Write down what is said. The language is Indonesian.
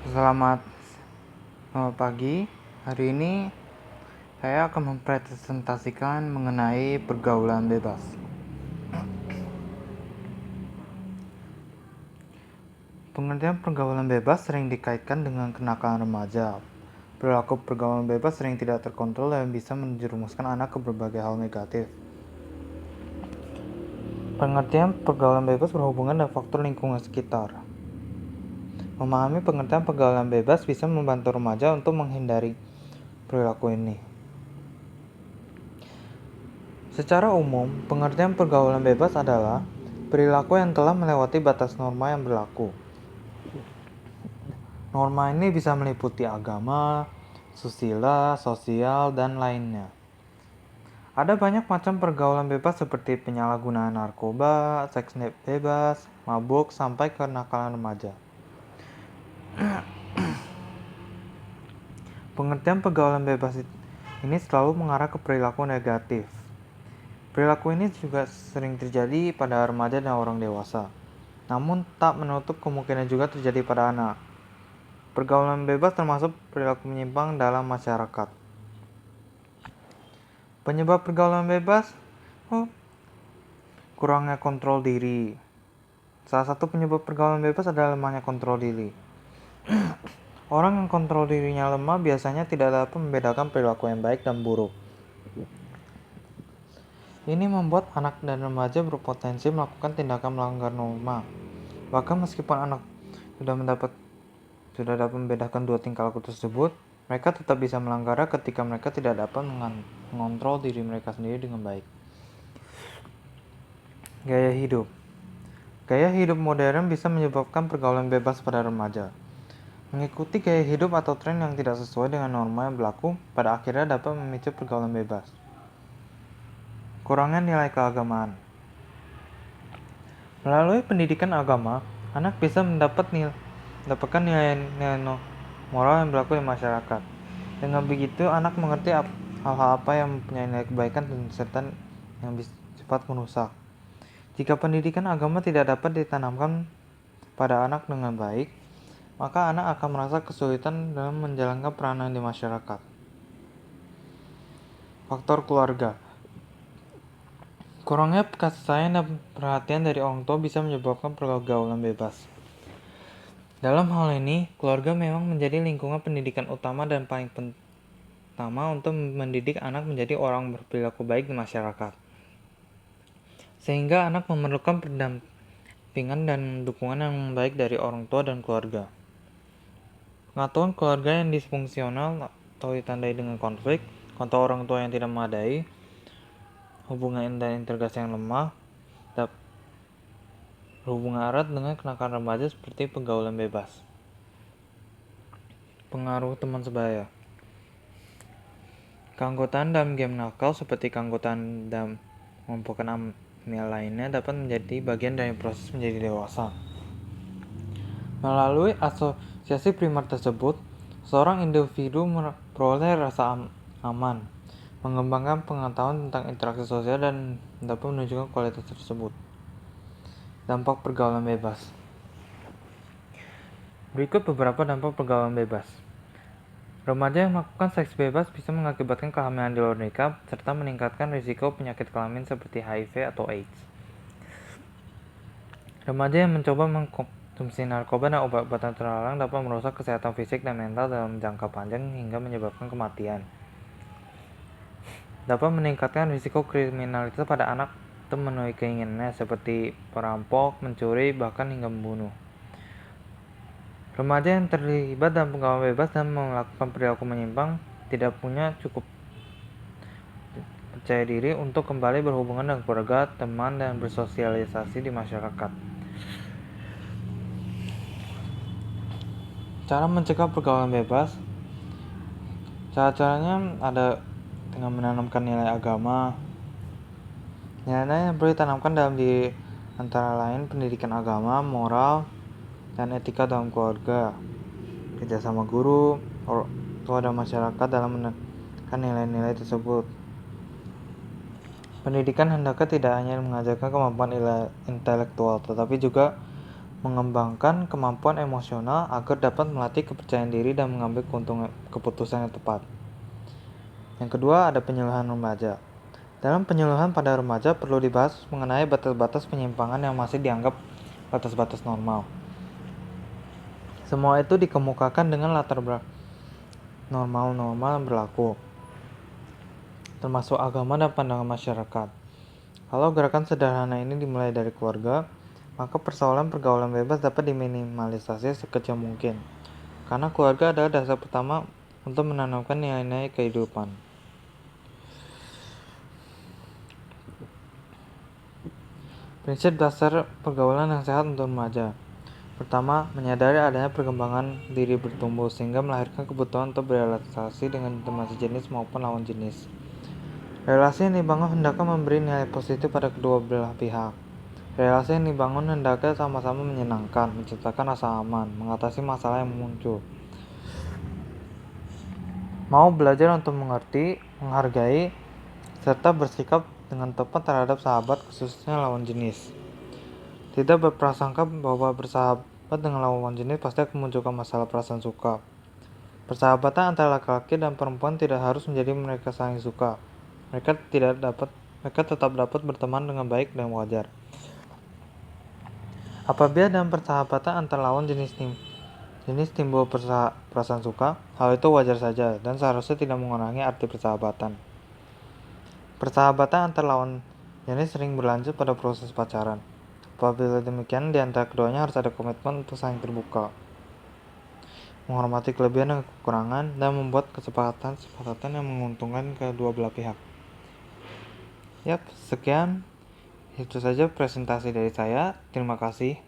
Selamat pagi. Hari ini saya akan mempresentasikan mengenai pergaulan bebas. Pengertian pergaulan bebas sering dikaitkan dengan kenakalan remaja. Perilaku pergaulan bebas sering tidak terkontrol dan bisa menjerumuskan anak ke berbagai hal negatif. Pengertian pergaulan bebas berhubungan dengan faktor lingkungan sekitar. Memahami pengertian pergaulan bebas bisa membantu remaja untuk menghindari perilaku ini. Secara umum, pengertian pergaulan bebas adalah perilaku yang telah melewati batas norma yang berlaku. Norma ini bisa meliputi agama, susila, sosial, dan lainnya. Ada banyak macam pergaulan bebas seperti penyalahgunaan narkoba, seks bebas, mabuk, sampai kenakalan remaja. Pengertian pergaulan bebas ini selalu mengarah ke perilaku negatif. Perilaku ini juga sering terjadi pada remaja dan orang dewasa, namun tak menutup kemungkinan juga terjadi pada anak. Pergaulan bebas termasuk perilaku menyimpang dalam masyarakat. Penyebab pergaulan bebas, kurangnya kontrol diri. Salah satu penyebab pergaulan bebas adalah lemahnya kontrol diri. Orang yang kontrol dirinya lemah biasanya tidak dapat membedakan perilaku yang baik dan buruk. Ini membuat anak dan remaja berpotensi melakukan tindakan melanggar norma. Bahkan meskipun anak sudah dapat membedakan dua tingkah laku tersebut, mereka tetap bisa melanggarnya ketika mereka tidak dapat mengontrol diri mereka sendiri dengan baik. Gaya hidup. Gaya hidup modern bisa menyebabkan pergaulan bebas pada remaja. Mengikuti gaya hidup atau tren yang tidak sesuai dengan norma yang berlaku pada akhirnya dapat memicu pergaulan bebas. Kurangnya nilai keagamaan. Melalui pendidikan agama, anak bisa mendapatkan nilai-nilai moral yang berlaku di masyarakat. Dengan begitu, anak mengerti hal-hal apa yang mempunyai nilai kebaikan dan serta yang bersifat merusak. Jika pendidikan agama tidak dapat ditanamkan pada anak dengan baik, maka anak akan merasa kesulitan dalam menjalankan peranan di masyarakat. Faktor keluarga. Kurangnya kasih sayang dan perhatian dari orang tua bisa menyebabkan pergaulan bebas. Dalam hal ini, keluarga memang menjadi lingkungan pendidikan utama dan paling pertama untuk mendidik anak menjadi orang berperilaku baik di masyarakat. Sehingga anak memerlukan pendampingan dan dukungan yang baik dari orang tua dan keluarga. Pengaturan keluarga yang disfungsional atau ditandai dengan konflik, atau orang tua yang tidak memadai, hubungan dan integrasi yang lemah, berhubungan erat dengan kenakalan remaja seperti pergaulan bebas. Pengaruh teman sebaya. Keanggotaan dalam game nakal seperti keanggotaan dalam kelompok amil lainnya dapat menjadi bagian dari proses menjadi dewasa. Melalui asosiasi primer tersebut, seorang individu memperoleh rasa aman, mengembangkan pengetahuan tentang interaksi sosial dan dapat menunjukkan kualitas tersebut. Dampak pergaulan bebas. Berikut beberapa dampak pergaulan bebas. Remaja yang melakukan seks bebas bisa mengakibatkan kehamilan di luar nikah serta meningkatkan risiko penyakit kelamin seperti HIV atau AIDS. Remaja yang mencoba mengkonsumsi narkoba dan obat-obatan terlarang dapat merusak kesehatan fisik dan mental dalam jangka panjang hingga menyebabkan kematian. Dapat meningkatkan risiko kriminalitas pada anak untuk memenuhi keinginannya seperti perampok, mencuri, bahkan hingga membunuh. Remaja yang terlibat dalam pergaulan bebas dan melakukan perilaku menyimpang tidak punya cukup percaya diri untuk kembali berhubungan dengan keluarga, teman, dan bersosialisasi di masyarakat. Cara mencegah pergaulan bebas. Cara-caranya ada dengan menanamkan nilai agama. Nilai-nilai yang perlu ditanamkan dalam diri antara lain pendidikan agama, moral, dan etika dalam keluarga, kerjasama guru, orang tua dan masyarakat dalam menekan nilai-nilai tersebut. Pendidikan hendaknya tidak hanya mengajarkan kemampuan intelektual, tetapi juga mengembangkan kemampuan emosional agar dapat melatih kepercayaan diri dan mengambil keputusan yang tepat. Yang kedua, ada penyuluhan remaja. Dalam penyuluhan pada remaja perlu dibahas mengenai batas-batas penyimpangan yang masih dianggap batas-batas normal. Semua itu dikemukakan dengan latar belakang normal-normal yang berlaku, termasuk agama dan pandangan masyarakat. Kalau gerakan sederhana ini dimulai dari keluarga, maka pergaulan bebas dapat diminimalisasi sekecil mungkin. Karena keluarga adalah dasar pertama untuk menanamkan nilai-nilai kehidupan. Prinsip dasar pergaulan yang sehat untuk remaja. Pertama, menyadari adanya perkembangan diri bertumbuh sehingga melahirkan kebutuhan untuk berrelasi dengan teman sejenis maupun lawan jenis. Relasi yang dibangun hendaknya memberi nilai positif pada kedua belah pihak. Relasi yang dibangun hendaknya sama-sama menyenangkan, menciptakan rasa aman, mengatasi masalah yang muncul. Mau belajar untuk mengerti, menghargai, serta bersikap dengan tepat terhadap sahabat, khususnya lawan jenis. Tidak berprasangka bahwa bersahabat dengan lawan jenis pasti akan memunculkan masalah perasaan suka. Persahabatan antara laki-laki dan perempuan tidak harus menjadi mereka saling suka. Mereka tetap dapat berteman dengan baik dan wajar. Apabila dalam persahabatan antara lawan jenis timbul perasaan suka, hal itu wajar saja dan seharusnya tidak mengurangi arti persahabatan. Persahabatan antar lawan jenis sering berlanjut pada proses pacaran. Apabila demikian, di antara keduanya harus ada komitmen untuk saling terbuka, menghormati kelebihan dan kekurangan, dan membuat kesepakatan yang menguntungkan kedua belah pihak. Sekian. Itu saja presentasi dari saya. Terima kasih.